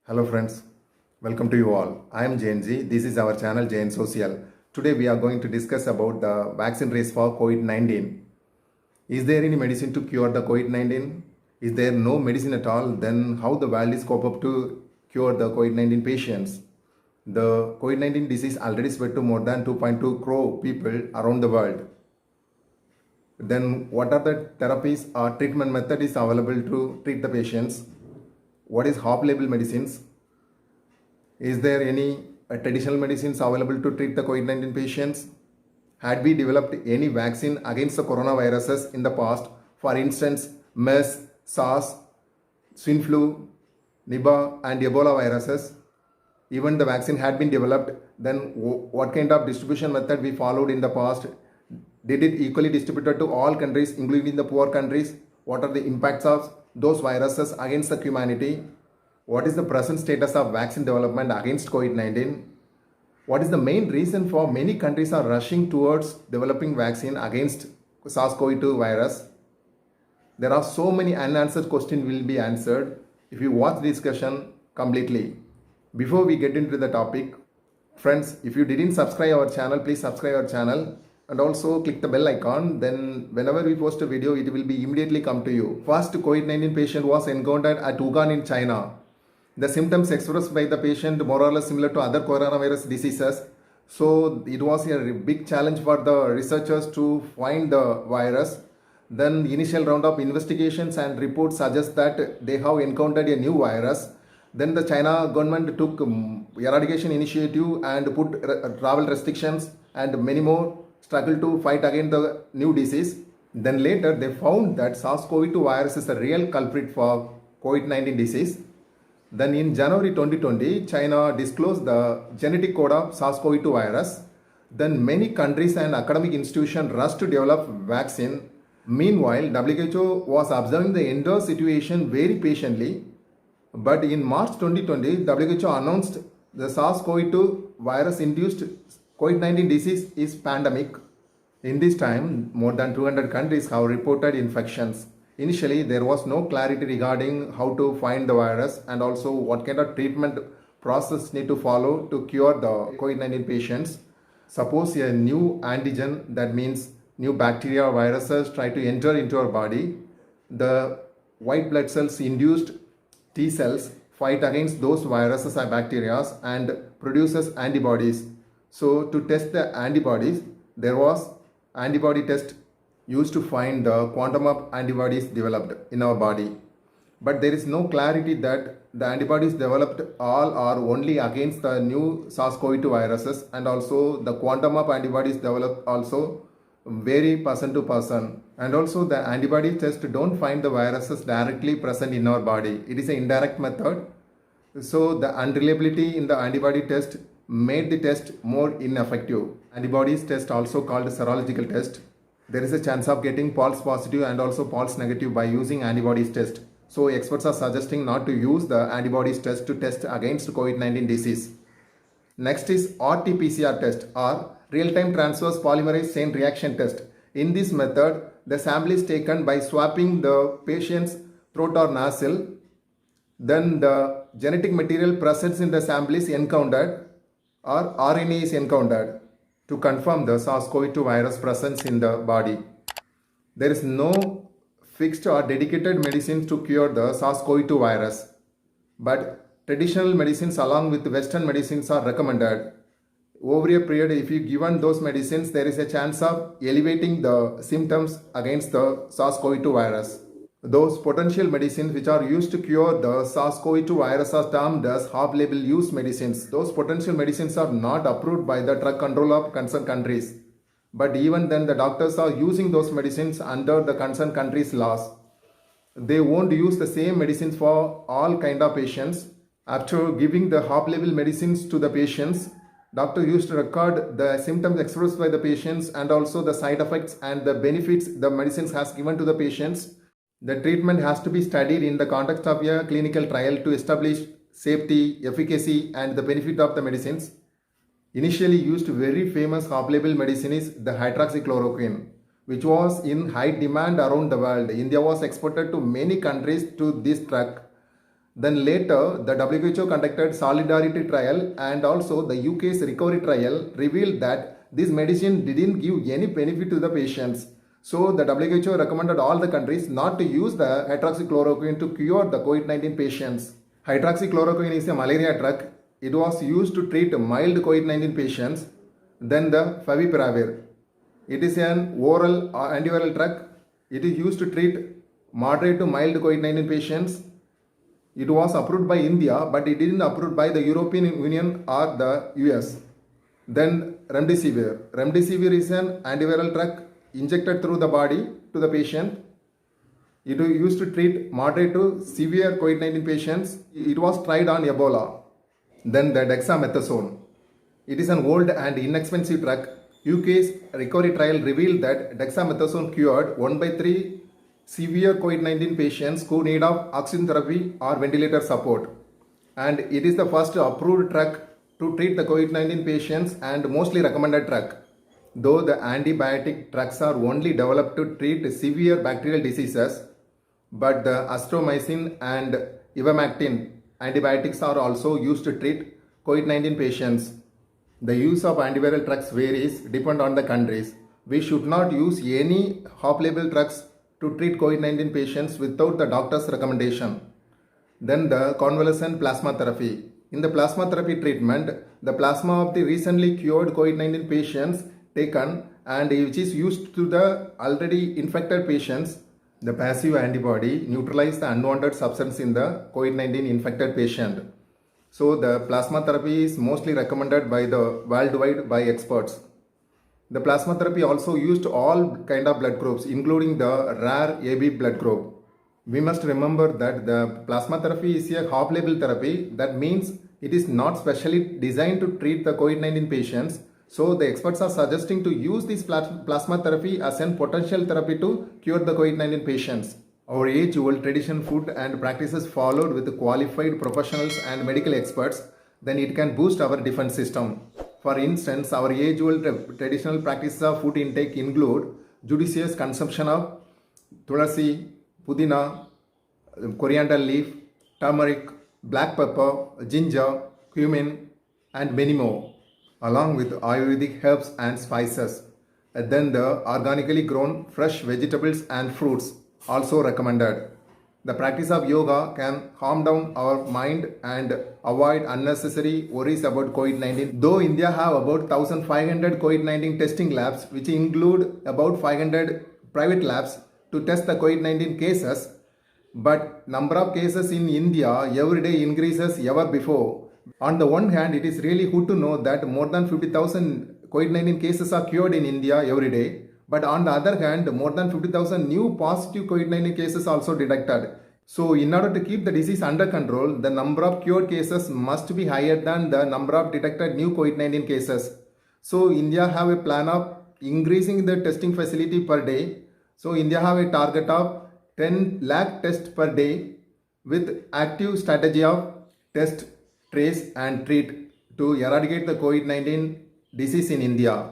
Hello friends, welcome to you all. I am Jain Ji. This is our channel Jain Social. Today we are going to discuss about the vaccine race for COVID-19. Is there any medicine to cure the COVID-19? Is there no medicine at all? Then how the world is cope up to cure the COVID-19 patients? The COVID-19 disease already spread to more than 2.2 crore people around the world. Then what are the therapies or treatment method is available to treat the patients? What is off-label medicines? Is there any traditional medicines available to treat the COVID-19 patients? Had we developed any vaccine against the coronaviruses in the past? For instance, MERS, SARS, swine flu, Nipah and Ebola viruses. Even the vaccine had been developed, then what kind of distribution method we followed in the past? Did it equally distributed to all countries, including the poor countries? What are the impacts of those viruses against the humanity? What is the present status of vaccine development against COVID-19? What is the main reason for many countries are rushing towards developing vaccine against SARS-CoV-2 virus? There are so many unanswered questions will be answered if you watch the discussion completely. Before we get into the topic, friends, if you didn't subscribe our channel, please subscribe our channel and also click the bell icon. Then whenever we post a video, it will be immediately come to you. First COVID-19 patient was encountered at Wuhan in China. The symptoms expressed by the patient more or less similar to other coronavirus diseases. So it was a big challenge for the researchers to find the virus. Then the initial round of investigations and reports suggest that they have encountered a new virus. Then the China government took eradication initiative and put travel restrictions and many more struggled to fight against the new disease. Then later they found that SARS-CoV-2 virus is a real culprit for COVID-19 disease. Then in January 2020, China disclosed the genetic code of SARS-CoV-2 virus. Then many countries and academic institutions rushed to develop vaccine. Meanwhile, WHO was observing the entire situation very patiently. But in March 2020, WHO announced the SARS-CoV-2 virus-induced COVID-19 disease is pandemic. In this time, more than 200 countries have reported infections. Initially, there was no clarity regarding how to find the virus and also what kind of treatment process need to follow to cure the COVID-19 patients. Suppose a new antigen, that means new bacteria or viruses try to enter into our body, the white blood cells induced T cells fight against those viruses or bacteria and produces antibodies. So to test the antibodies, there was antibody test used to find the quantum of antibodies developed in our body. But there is no clarity that the antibodies developed all are only against the new SARS-CoV-2 viruses, and also the quantum of antibodies developed also vary person to person. And also the antibody test don't find the viruses directly present in our body. It is an indirect method. So the unreliability in the antibody test made the test more ineffective. Antibodies test, also called serological test. There is a chance of getting false positive and also false negative by using antibodies test. So experts are suggesting not to use the antibodies test to test against COVID-19 disease. Next is RT-PCR test or real-time transverse polymerase chain reaction test. In this method, the sample is taken by swabbing the patient's throat or nostril. Then the genetic material present in the sample is encountered or RNA is encountered to confirm the SARS-CoV-2 virus presence in the body. There is no fixed or dedicated medicines to cure the SARS-CoV-2 virus, but traditional medicines along with Western medicines are recommended. Over a period, if you given those medicines, there is a chance of elevating the symptoms against the SARS-CoV-2 virus. Those potential medicines which are used to cure the SARS-CoV-2 virus are termed as off-label use medicines. Those potential medicines are not approved by the drug control of concerned countries. But even then, the doctors are using those medicines under the concerned country's laws. They won't use the same medicines for all kind of patients. After giving the off-label medicines to the patients, doctor used to record the symptoms expressed by the patients and also the side effects and the benefits the medicines has given to the patients. The treatment has to be studied in the context of a clinical trial to establish safety, efficacy and the benefit of the medicines. Initially used very famous off-label medicine is the hydroxychloroquine. which was in high demand around the world. India was exported to many countries to this drug. Then later, the WHO conducted solidarity trial and also the UK's recovery trial revealed that this medicine didn't give any benefit to the patients. So the WHO recommended all the countries not to use the hydroxychloroquine to cure the COVID-19 patients. Hydroxychloroquine is a malaria drug. It was used to treat mild COVID-19 patients. Then the favipiravir. It is an oral antiviral drug. It is used to treat moderate to mild COVID-19 patients. It was approved by India, but it didn't approved by the European Union or the US. Then remdesivir. Remdesivir is an antiviral drug injected through the body to the patient. It was used to treat moderate to severe COVID-19 patients. It was tried on Ebola. Then the dexamethasone. It is an old and inexpensive drug. UK's recovery trial revealed that dexamethasone cured 1 by 3 severe COVID-19 patients who need of oxygen therapy or ventilator support. And it is the first approved drug to treat the COVID-19 patients and mostly recommended drug. Though the antibiotic drugs are only developed to treat severe bacterial diseases, but the azithromycin and ivermectin antibiotics are also used to treat COVID-19 patients. The use of antiviral drugs varies depending on the countries. We should not use any off-label drugs to treat COVID-19 patients without the doctor's recommendation. Then the convalescent plasma therapy. In the plasma therapy treatment, the plasma of the recently cured COVID-19 patients taken and which is used to the already infected patients. The passive antibody neutralizes the unwanted substance in the COVID-19 infected patient. So the plasma therapy is mostly recommended by the worldwide by experts. The plasma therapy also used all kind of blood groups, including the rare AB blood group. We must remember that the plasma therapy is a off-label therapy. That means it is not specially designed to treat the COVID-19 patients. So the experts are suggesting to use this plasma therapy as a potential therapy to cure the COVID-19 patients. Our age-old traditional food and practices followed with qualified professionals and medical experts, then it can boost our defense system. For instance, our age-old traditional practices of food intake include judicious consumption of tulasi, pudina, coriander leaf, turmeric, black pepper, ginger, cumin, and many more, along with Ayurvedic herbs and spices. And then the organically grown fresh vegetables and fruits also recommended. The practice of yoga can calm down our mind and avoid unnecessary worries about COVID-19. Though India have about 1,500 COVID-19 testing labs, which include about 500 private labs to test the COVID-19 cases, but number of cases in India every day increases ever before. On the one hand, it is really good to know that more than 50,000 COVID-19 cases are cured in India every day. But on the other hand, more than 50,000 new positive COVID-19 cases also detected. So in order to keep the disease under control, the number of cured cases must be higher than the number of detected new COVID-19 cases. So India have a plan of increasing the testing facility per day. So India have a target of 10 lakh tests per day with active strategy of test, trace and treat to eradicate the COVID-19 disease in India.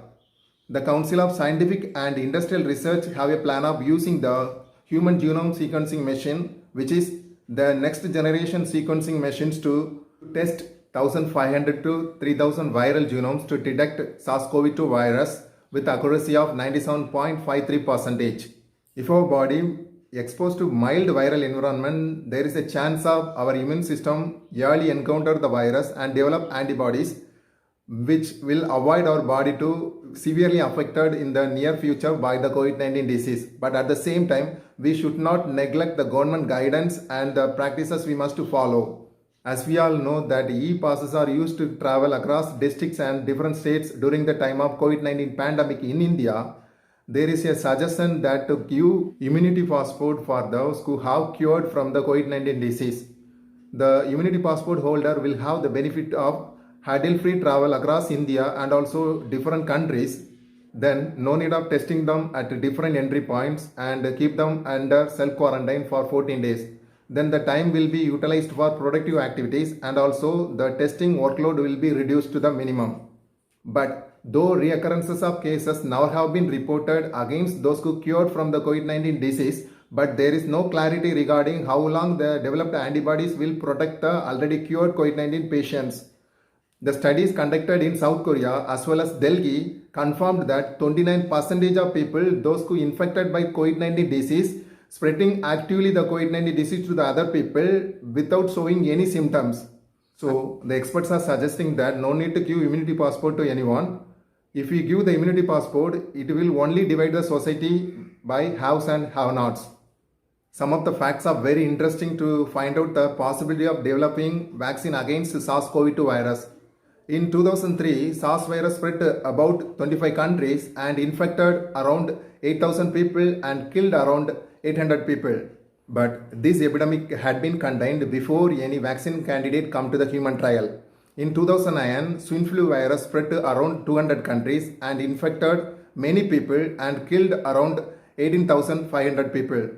The Council of Scientific and Industrial Research have a plan of using the Human Genome Sequencing Machine, which is the next generation sequencing machines to test 1,500 to 3,000 viral genomes to detect SARS-CoV-2 virus with accuracy of 97.53%. If our body exposed to mild viral environment, there is a chance of our immune system early encounter the virus and develop antibodies which will avoid our body to severely affected in the near future by the COVID-19 disease. But at the same time, we should not neglect the government guidance and the practices we must follow. As we all know that e-passes are used to travel across districts and different states during the time of COVID-19 pandemic in India, there is a suggestion that to give immunity passport for those who have cured from the COVID-19 disease. The immunity passport holder will have the benefit of hassle-free travel across India and also different countries. Then no need of testing them at different entry points and keep them under self-quarantine for 14 days. Then the time will be utilized for productive activities and also the testing workload will be reduced to the minimum. But though reoccurrences of cases now have been reported against those who cured from the COVID-19 disease, but there is no clarity regarding how long the developed antibodies will protect the already cured COVID-19 patients. The studies conducted in South Korea as well as Delhi confirmed that 29% of people, those who infected by COVID-19 disease, spreading actively the COVID-19 disease to the other people without showing any symptoms. So the experts are suggesting that no need to give immunity passport to anyone. If we give the immunity passport, it will only divide the society by haves and have-nots. Some of the facts are very interesting to find out the possibility of developing vaccine against SARS-CoV-2 virus. In 2003, SARS virus spread to about 25 countries and infected around 8,000 people and killed around 800 people. But this epidemic had been contained before any vaccine candidate come to the human trial. In 2009, swine flu virus spread to around 200 countries and infected many people and killed around 18,500 people.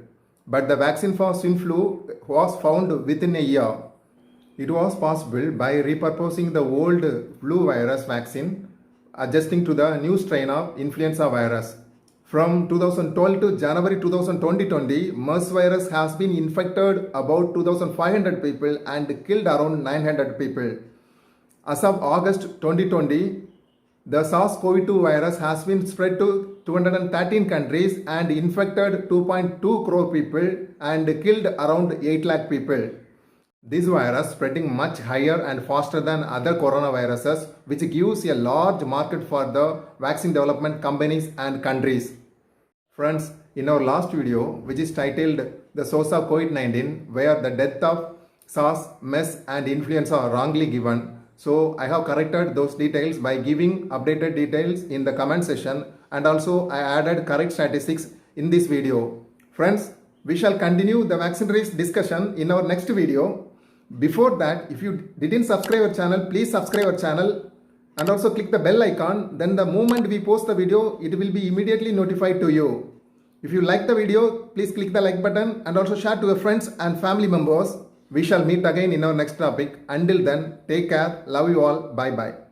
But the vaccine for swine flu was found within a year. It was possible by repurposing the old flu virus vaccine, adjusting to the new strain of influenza virus. From 2012 to January 2020, MERS virus has been infected about 2,500 people and killed around 900 people. As of August 2020, the SARS-CoV-2 virus has been spread to 213 countries and infected 2.2 crore people and killed around 8 lakh people. This virus spreading much higher and faster than other coronaviruses, which gives a large market for the vaccine development companies and countries. Friends, in our last video, which is titled The Source of COVID-19, where the death of SARS, MERS and influenza are wrongly given. So I have corrected those details by giving updated details in the comment section, and also I added correct statistics in this video. Friends, we shall continue the vaccine race discussion in our next video. Before that, if you didn't subscribe our channel, please subscribe our channel and also click the bell icon. Then the moment we post the video, it will be immediately notified to you. If you like the video, please click the like button and also share to your friends and family members. We shall meet again in our next topic. Until then, take care. Love you all. Bye bye.